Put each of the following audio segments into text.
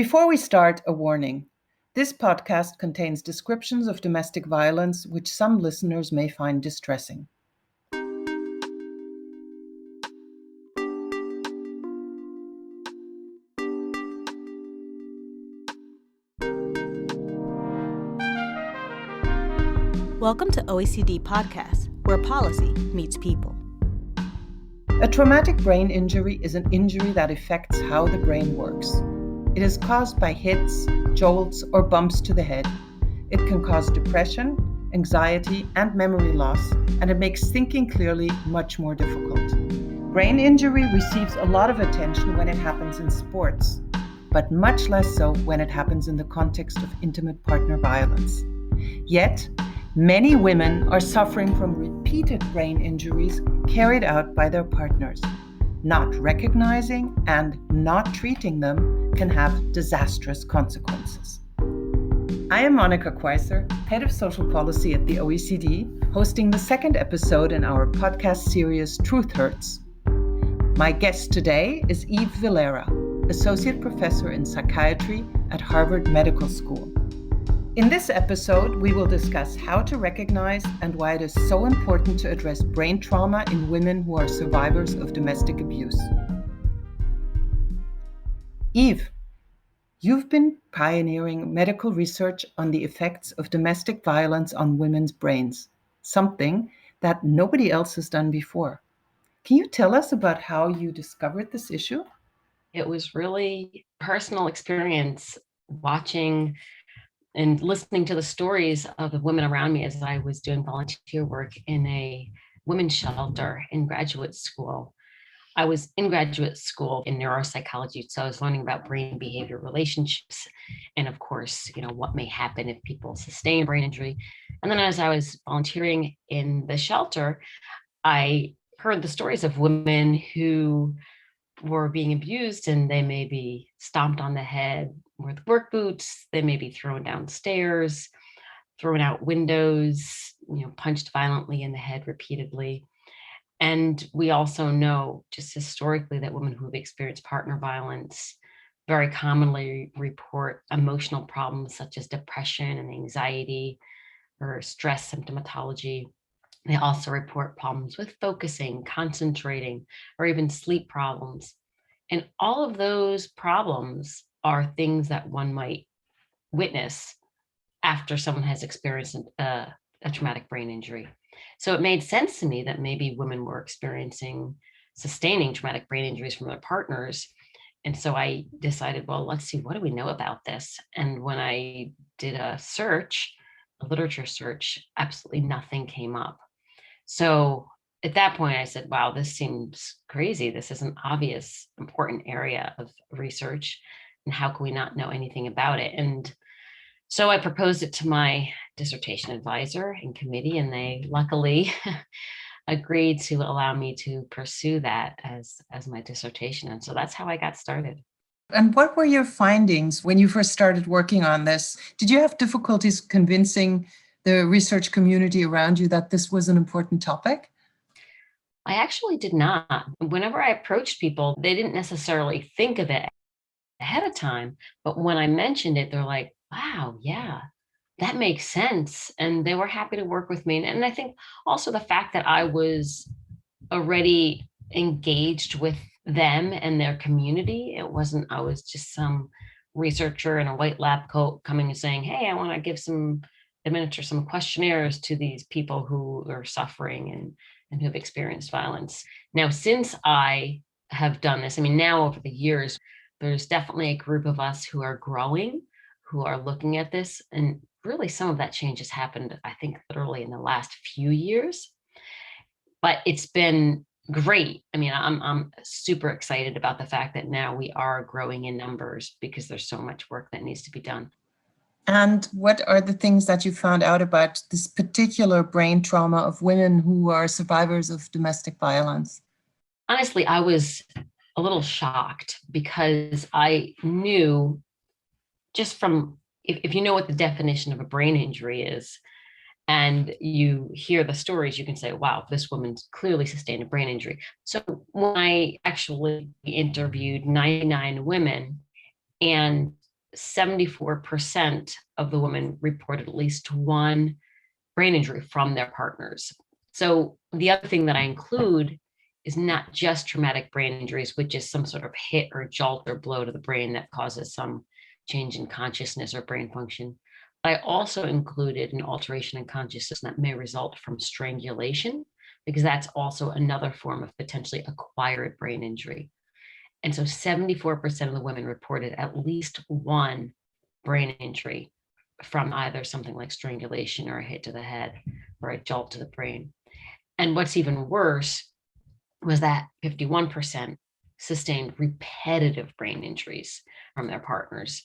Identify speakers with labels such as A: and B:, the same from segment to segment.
A: Before we start, a warning. This podcast contains descriptions of domestic violence which some listeners may find distressing.
B: Welcome to OECD Podcast, where policy meets people.
A: A traumatic brain injury is an injury that affects how the brain works. It is caused by hits, jolts, or bumps to the head. It can cause depression, anxiety, and memory loss, and it makes thinking clearly much more difficult. Brain injury receives a lot of attention when it happens in sports, but much less so when it happens in the context of intimate partner violence. Yet, many women are suffering from repeated brain injuries carried out by their partners. Not recognizing and not treating them can have disastrous consequences. I am Monika Queisser, Head of Social Policy at the OECD, hosting the second episode in our podcast series Truth Hurts. My guest today is Valera, Associate Professor in Psychiatry at Harvard Medical School. In this episode, we will discuss how to recognize and why it is so important to address brain trauma in women who are survivors of domestic abuse. Eve, you've been pioneering medical research on the effects of domestic violence on women's brains, something that nobody else has done before. Can you tell us about how you discovered this issue?
C: It was really personal experience watching and listening to the stories of the women around me as I was doing volunteer work in a women's shelter in graduate school. I was in graduate school in neuropsychology, so I was learning about brain behavior relationships and, of course, what may happen if people sustain brain injury. And then as I was volunteering in the shelter, I heard the stories of women who were being abused, and they may be stomped on the head with work boots, they may be thrown downstairs, thrown out windows, punched violently in the head repeatedly. And we also know just historically that women who have experienced partner violence very commonly report emotional problems such as depression and anxiety or stress symptomatology. They also report problems with focusing, concentrating, or even sleep problems. And all of those problems are things that one might witness after someone has experienced a traumatic brain injury. So it made sense to me that maybe women were sustaining traumatic brain injuries from their partners. And so I decided, well, let's see, what do we know about this? And when I did a literature search, absolutely nothing came up. So at that point, I said, wow, this seems crazy. This is an obvious, important area of research. And how can we not know anything about it? And so I proposed it to my dissertation advisor and committee, and they luckily agreed to allow me to pursue that as my dissertation. And so that's how I got started.
A: And what were your findings when you first started working on this? Did you have difficulties convincing the research community around you that this was an important topic?
C: I actually did not. Whenever I approached people, they didn't necessarily think of it ahead of time. But when I mentioned it, they're like, wow, yeah, that makes sense. And they were happy to work with me. And I think also the fact that I was already engaged with them and their community. I was just some researcher in a white lab coat coming and saying, hey, I want to administer some questionnaires to these people who are suffering and who have experienced violence. Now, since I have done this, now over the years, there's definitely a group of us who are growing, who are looking at this. And really some of that change has happened, I think, literally in the last few years. But it's been great. I'm super excited about the fact that now we are growing in numbers because there's so much work that needs to be done.
A: And what are the things that you found out about this particular brain trauma of women who are survivors of domestic violence?
C: Honestly, I was a little shocked because I knew just from, if you know what the definition of a brain injury is, and you hear the stories, you can say, wow, this woman's clearly sustained a brain injury. So when I actually interviewed 99 women, and 74% of the women reported at least one brain injury from their partners. So the other thing that I include is not just traumatic brain injuries, which is some sort of hit or jolt or blow to the brain that causes some change in consciousness or brain function. I also included an alteration in consciousness that may result from strangulation, because that's also another form of potentially acquired brain injury. And so 74% of the women reported at least one brain injury from either something like strangulation or a hit to the head or a jolt to the brain. And what's even worse was that 51% sustained repetitive brain injuries from their partners.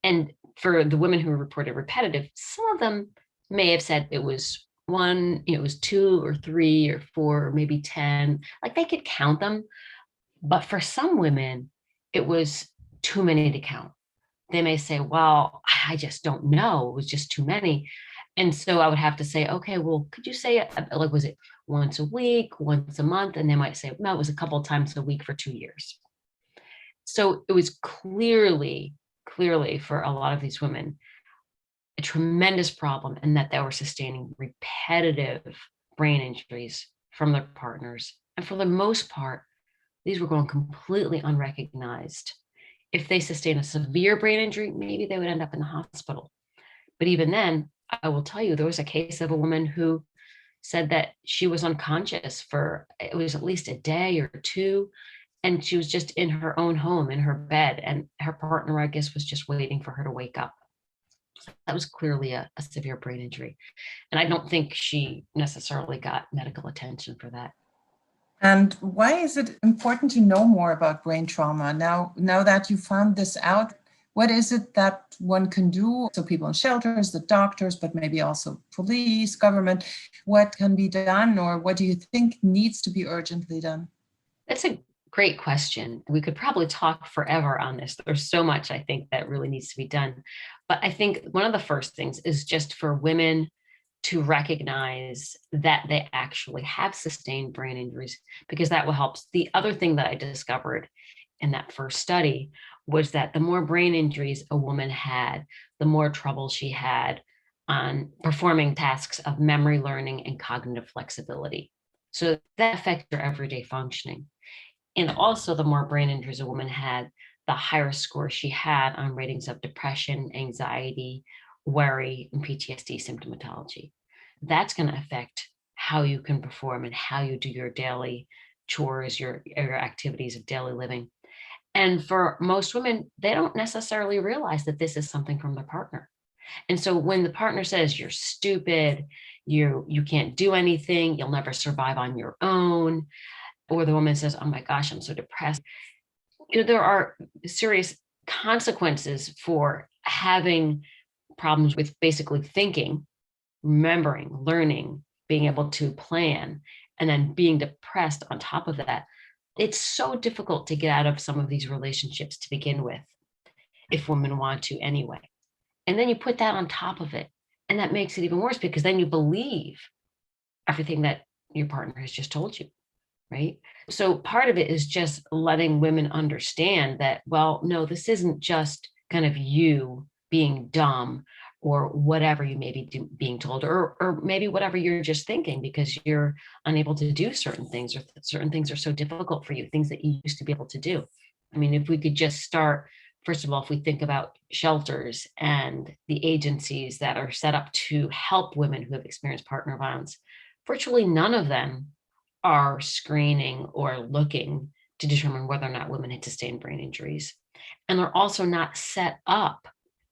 C: And for the women who reported repetitive, some of them may have said it was one, it was 2 or 3 or 4 or maybe 10, like they could count them. But for some women, it was too many to count. They may say, well, I just don't know. It was just too many. And so I would have to say, okay, well, could you say, like, was it once a week, once a month? And they might say, no, it was a couple of times a week for 2 years. So it was clearly for a lot of these women, a tremendous problem, and that they were sustaining repetitive brain injuries from their partners. And for the most part, these were going completely unrecognized. If they sustain a severe brain injury, maybe they would end up in the hospital. But even then, I will tell you, there was a case of a woman who said that she was unconscious for, it was at least a day or 2, and she was just in her own home, in her bed, and her partner, I guess, was just waiting for her to wake up. That was clearly a severe brain injury. And I don't think she necessarily got medical attention for that.
A: And why is it important to know more about brain trauma? Now that you found this out, what is it that one can do? So people in shelters, the doctors, but maybe also police, government, what can be done, or what do you think needs to be urgently done?
C: That's a great question. We could probably talk forever on this. There's so much I think that really needs to be done. But I think one of the first things is just for women to recognize that they actually have sustained brain injuries, because that will help. The other thing that I discovered in that first study was that the more brain injuries a woman had, the more trouble she had on performing tasks of memory learning and cognitive flexibility. So that affects your everyday functioning. And also, the more brain injuries a woman had, the higher score she had on ratings of depression, anxiety, worry, and PTSD symptomatology. That's going to affect how you can perform and how you do your daily chores, your activities of daily living. And for most women, they don't necessarily realize that this is something from their partner. And so when the partner says you're stupid, you can't do anything, you'll never survive on your own, or the woman says, oh my gosh, I'm so depressed, there are serious consequences for having problems with basically thinking, remembering, learning, being able to plan, and then being depressed on top of that. It's so difficult to get out of some of these relationships to begin with, if women want to anyway. And then you put that on top of it, and that makes it even worse, because then you believe everything that your partner has just told you, right? So part of it is just letting women understand that, well, no, this isn't just kind of you being dumb or whatever you may be being told, or maybe whatever you're just thinking because you're unable to do certain things, or certain things are so difficult for you, things that you used to be able to do. I mean, if we could just start, first of all, if we think about shelters and the agencies that are set up to help women who have experienced partner violence, virtually none of them are screening or looking to determine whether or not women had sustained brain injuries. And they're also not set up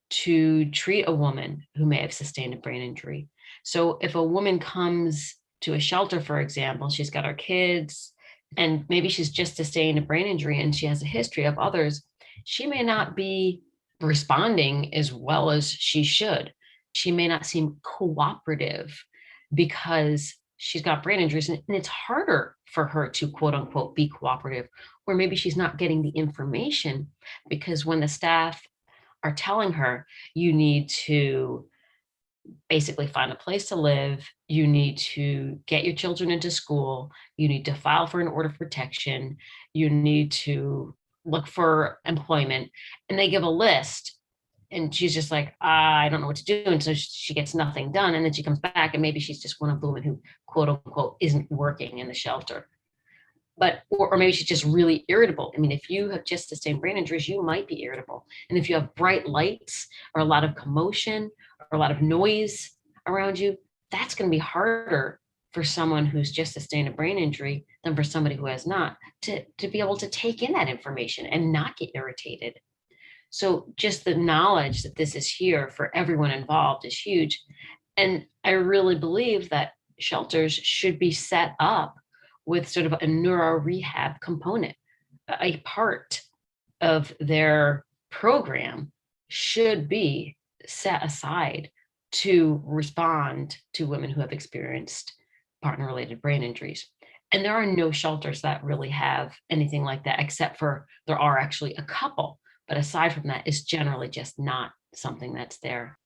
C: to treat a woman who may have sustained a brain injury. So if a woman comes to a shelter, for example, she's got her kids, and maybe she's just sustained a brain injury and she has a history of others, she may not be responding as well as she should. She may not seem cooperative because she's got brain injuries, and it's harder for her to quote unquote be cooperative, or maybe she's not getting the information because when the staff are telling her, you need to basically find a place to live, you need to get your children into school, you need to file for an order of protection, you need to look for employment, and they give a list, And she's just like, I don't know what to do. And so she gets nothing done. And then she comes back and maybe she's just one of the women who, quote unquote, isn't working in the shelter. But, or maybe she's just really irritable. I mean, if you have just sustained brain injuries, you might be irritable. And if you have bright lights or a lot of commotion or a lot of noise around you, that's going to be harder for someone who's just sustained a brain injury than for somebody who has not, to be able to take in that information and not get irritated. So just the knowledge that this is here for everyone involved is huge. And I really believe that shelters should be set up with sort of a neuro rehab component. A part of their program should be set aside to respond to women who have experienced partner-related brain injuries. And there are no shelters that really have anything like that, except for there are actually a couple. But aside from that, it's generally just not something that's there.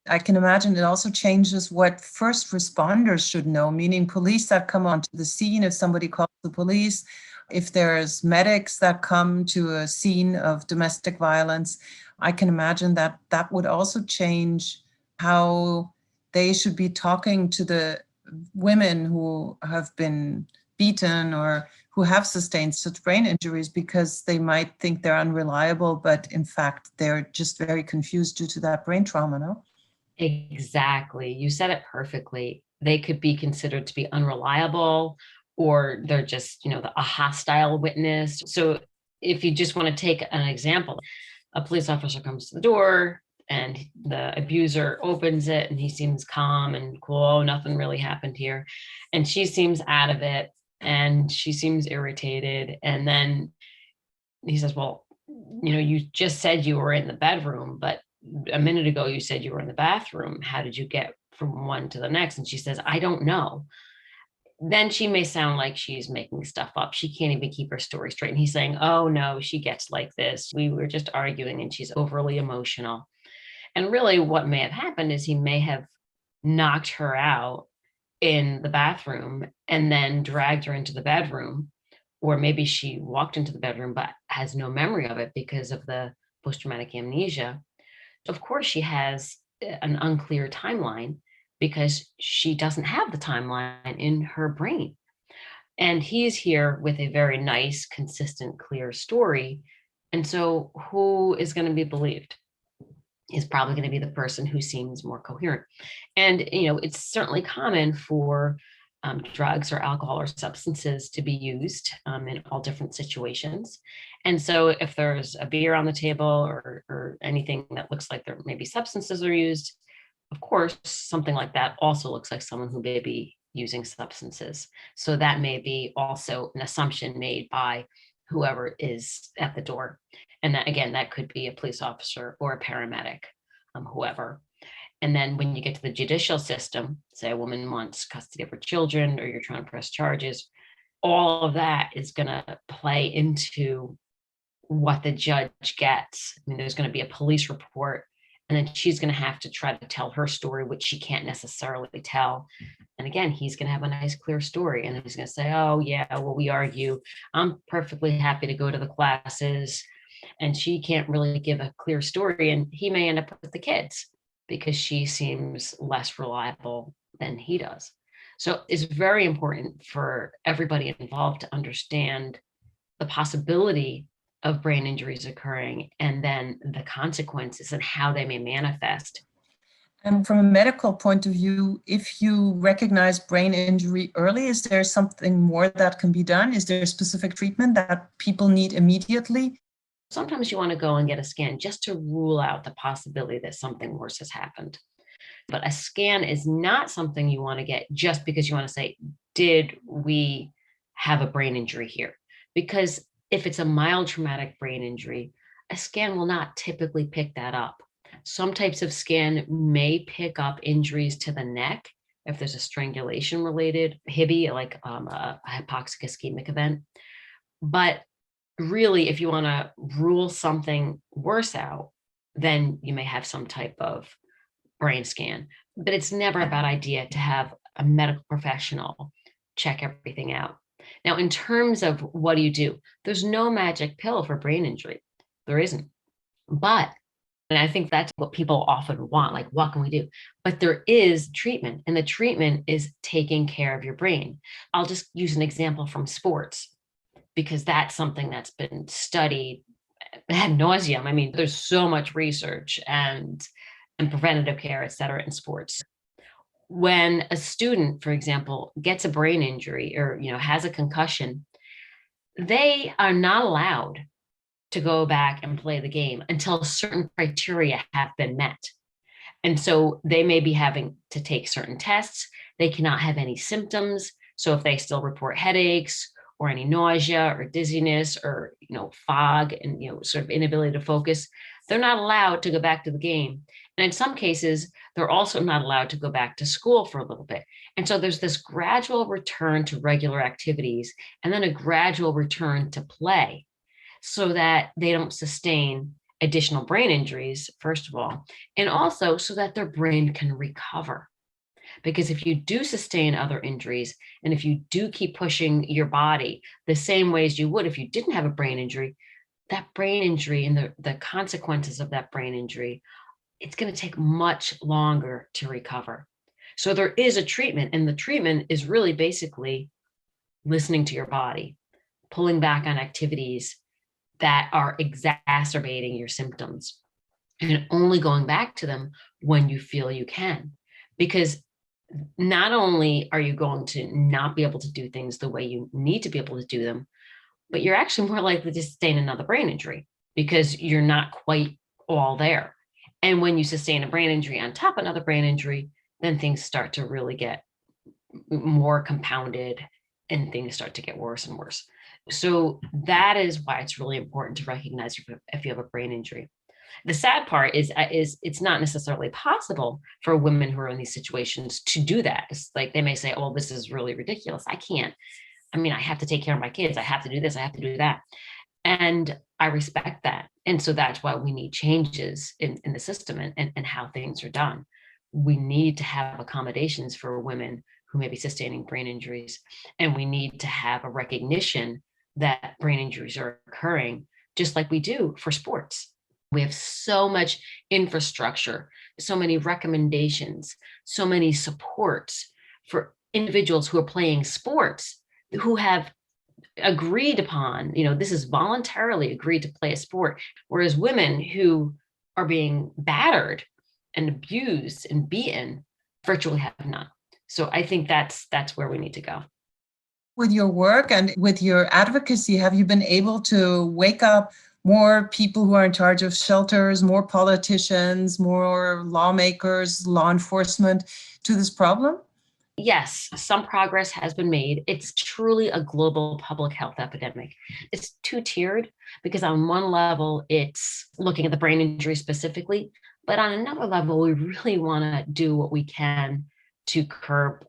A: I can imagine it also changes what first responders should know, meaning police that come onto the scene if somebody calls the police, if there's medics that come to a scene of domestic violence. I can imagine that that would also change how they should be talking to the women who have been beaten or who have sustained such brain injuries, because they might think they're unreliable, but in fact, they're just very confused due to that brain trauma, no?
C: Exactly. You said it perfectly. They could be considered to be unreliable, or they're just, a hostile witness. So if you just want to take an example, a police officer comes to the door and the abuser opens it and he seems calm and cool. Nothing really happened here. And she seems out of it and she seems irritated. And then he says, well, you just said you were in the bedroom, but a minute ago you said you were in the bathroom. How did you get from one to the next? And she says, I don't know. Then she may sound like she's making stuff up. She can't even keep her story straight. And he's saying, oh no, she gets like this. We were just arguing and she's overly emotional. And really what may have happened is he may have knocked her out in the bathroom and then dragged her into the bedroom. Or maybe she walked into the bedroom but has no memory of it because of the post-traumatic amnesia. Of course, she has an unclear timeline because she doesn't have the timeline in her brain. And he's here with a very nice, consistent, clear story. And so who is going to be believed? Is probably going to be the person who seems more coherent. And, it's certainly common for drugs or alcohol or substances to be used in all different situations. And so if there's a beer on the table or anything that looks like there maybe substances are used, of course, something like that also looks like someone who may be using substances. So that may be also an assumption made by whoever is at the door. And that, again, that could be a police officer or a paramedic, whoever. And then when you get to the judicial system, say a woman wants custody of her children, or you're trying to press charges, all of that is going to play into what the judge gets. I mean, there's going to be a police report, and then she's going to have to try to tell her story, which she can't necessarily tell. And again, he's going to have a nice, clear story. And he's going to say, oh, yeah, well, we argue. I'm perfectly happy to go to the classes. And she can't really give a clear story. And he may end up with the kids because she seems less reliable than he does. So it's very important for everybody involved to understand the possibility of brain injuries occurring and then the consequences and how they may manifest.
A: And from a medical point of view, if you recognize brain injury early, is there something more that can be done? Is there a specific treatment that people need immediately?
C: Sometimes you want to go and get a scan just to rule out the possibility that something worse has happened. But a scan is not something you want to get just because you want to say, did we have a brain injury here? Because if it's a mild traumatic brain injury, a scan will not typically pick that up. Some types of scan may pick up injuries to the neck if there's a strangulation related HIBI, like a hypoxic ischemic event. But really, if you want to rule something worse out, then you may have some type of brain scan. But it's never a bad idea to have a medical professional check everything out. Now, in terms of what do you do? There's no magic pill for brain injury. There isn't. But And I think that's what people often want, like, what can we do? But there is treatment, and the treatment is taking care of your brain. I'll just use an example from sports, because that's something that's been studied ad nauseum. I mean, there's so much research and preventative care, et cetera, in sports. When a student, for example, gets a brain injury or, has a concussion, they are not allowed to go back and play the game until certain criteria have been met. And so they may be having to take certain tests. They cannot have any symptoms. So if they still report headaches or any nausea or dizziness or, fog and, sort of inability to focus, they're not allowed to go back to the game. And in some cases, they're also not allowed to go back to school for a little bit. And so there's this gradual return to regular activities and then a gradual return to play so that they don't sustain additional brain injuries, first of all, and also so that their brain can recover. Because if you do sustain other injuries, and if you do keep pushing your body the same ways you would if you didn't have a brain injury, that brain injury and the consequences of that brain injury, it's going to take much longer to recover. So there is a treatment, and the treatment is really basically listening to your body, pulling back on activities that are exacerbating your symptoms, and only going back to them when you feel you can. Because not only are you going to not be able to do things the way you need to be able to do them, but you're actually more likely to sustain another brain injury because you're not quite all there. And when you sustain a brain injury on top of another brain injury, then things start to really get more compounded and things start to get worse and worse. So that is why it's really important to recognize if you have a brain injury. The sad part is it's not necessarily possible for women who are in these situations to do that. It's like they may say, oh, this is really ridiculous. I can't. I mean, I have to take care of my kids. I have to do this. I have to do that. And I respect that. And so that's why we need changes in the system and how things are done. We need to have accommodations for women who may be sustaining brain injuries. And we need to have a recognition that brain injuries are occurring, just like we do for sports. We have so much infrastructure, so many recommendations, so many supports for individuals who are playing sports, who have agreed upon, this is voluntarily agreed to play a sport, whereas women who are being battered and abused and beaten virtually have none. So I think that's where we need to go.
A: With your work and with your advocacy, have you been able to wake up more people who are in charge of shelters, more politicians, more lawmakers, law enforcement to this problem?
C: Yes, some progress has been made. It's truly a global public health epidemic. It's two-tiered because on one level, it's looking at the brain injury specifically, but on another level, we really want to do what we can to curb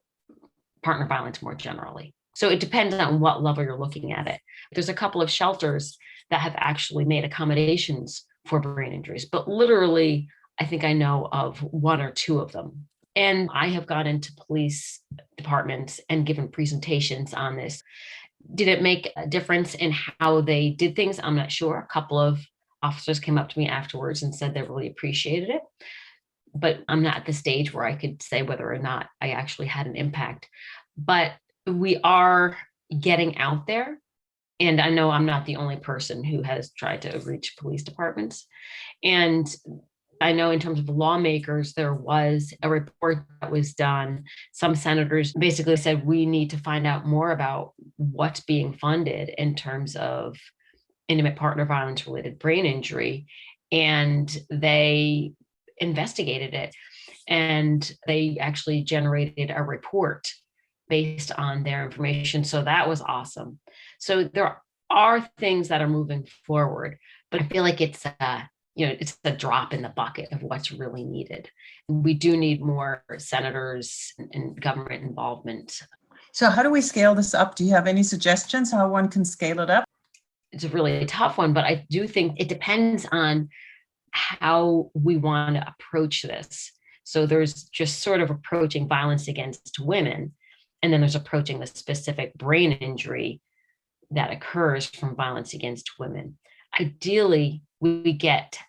C: partner violence more generally. So it depends on what level you're looking at it. There's a couple of shelters that have actually made accommodations for brain injuries, but literally, I think I know of one or two of them. And I have gone into police departments and given presentations on this. Did it make a difference in how they did things? I'm not sure. A couple of officers came up to me afterwards and said they really appreciated it. But I'm not at the stage where I could say whether or not I actually had an impact. But we are getting out there. And I know I'm not the only person who has tried to reach police departments. And I know in terms of lawmakers, there was a report that was done. Some senators basically said, we need to find out more about what's being funded in terms of intimate partner violence related brain injury. And they investigated it. And they actually generated a report based on their information. So that was awesome. So there are things that are moving forward, but I feel like it's a drop in the bucket of what's really needed. We do need more senators and government involvement.
A: So how do we scale this up? Do you have any suggestions how one can scale it up?
C: It's a really tough one, but I do think it depends on how we want to approach this. So there's just sort of approaching violence against women, and then there's approaching the specific brain injury that occurs from violence against women. Ideally, we get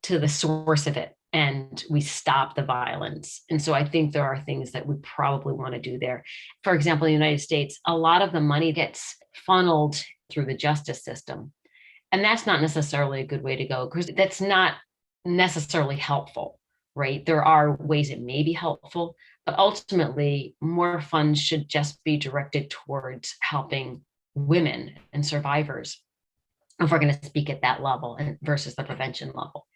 C: to the source of it and we stop the violence. And so I think there are things that we probably want to do there. For example, in the United States, a lot of the money gets funneled through the justice system. And that's not necessarily a good way to go because that's not necessarily helpful, right? There are ways it may be helpful, but ultimately more funds should just be directed towards helping women and survivors, if we're going to speak at that level versus the prevention level.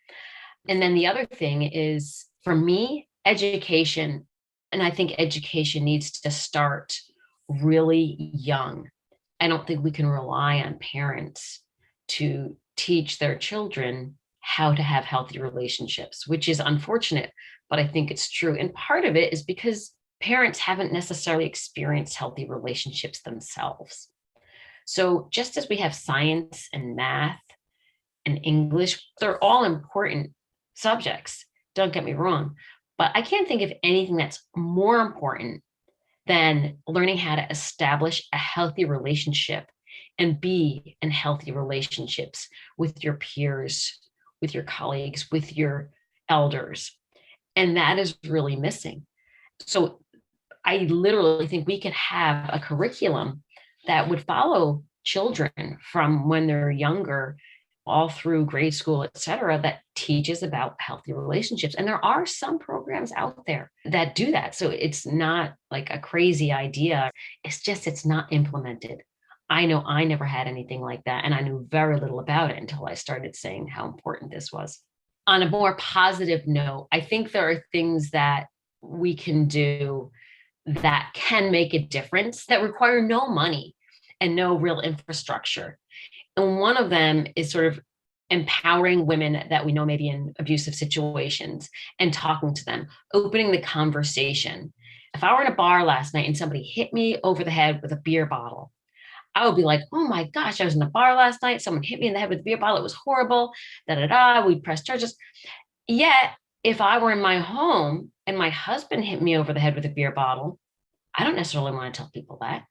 C: And then the other thing is, for me, education. And I think education needs to start really young. I don't think we can rely on parents to teach their children how to have healthy relationships, which is unfortunate, but I think it's true. And part of it is because parents haven't necessarily experienced healthy relationships themselves. So just as we have science and math and English, they're all important subjects, don't get me wrong, but I can't think of anything that's more important than learning how to establish a healthy relationship and be in healthy relationships with your peers, with your colleagues, with your elders. And that is really missing. So I literally think we could have a curriculum that would follow children from when they're younger all through grade school, et cetera, that teaches about healthy relationships. And there are some programs out there that do that. So it's not like a crazy idea. It's just, it's not implemented. I know I never had anything like that. And I knew very little about it until I started saying how important this was. On a more positive note, I think there are things that we can do that can make a difference that require no money and no real infrastructure. And one of them is sort of empowering women that we know may be in abusive situations and talking to them, opening the conversation. If I were in a bar last night and somebody hit me over the head with a beer bottle, I would be like, oh my gosh, I was in a bar last night. Someone hit me in the head with a beer bottle. It was horrible. We'd press charges. Yet, if I were in my home and my husband hit me over the head with a beer bottle, I don't necessarily want to tell people that.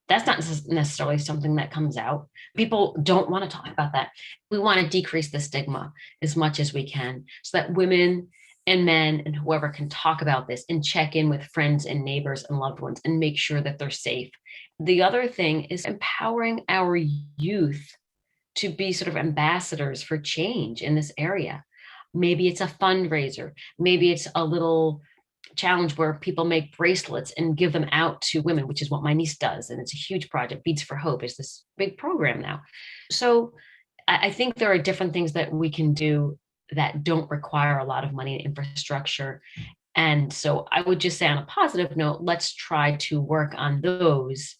C: That's not necessarily something that comes out. People don't want to talk about that. We want to decrease the stigma as much as we can so that women and men and whoever can talk about this and check in with friends and neighbors and loved ones and make sure that they're safe. The other thing is empowering our youth to be sort of ambassadors for change in this area. Maybe it's a fundraiser. Maybe it's a little challenge where people make bracelets and give them out to women, which is what my niece does. And it's a huge project. Beads for Hope is this big program now. So I think there are different things that we can do that don't require a lot of money and infrastructure. And so I would just say on a positive note, let's try to work on those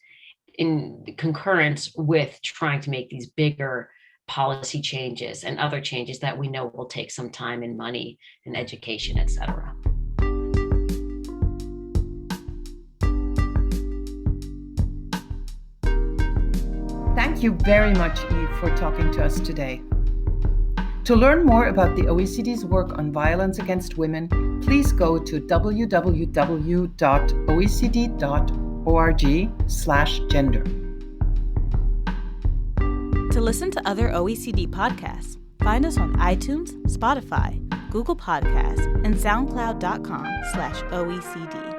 C: in concurrence with trying to make these bigger policy changes and other changes that we know will take some time and money and education, et cetera.
A: Thank you very much, Eve, for talking to us today. To learn more about the OECD's work on violence against women, please go to www.oecd.org/gender.
B: To listen to other OECD podcasts, find us on iTunes, Spotify, Google Podcasts, and SoundCloud.com/OECD.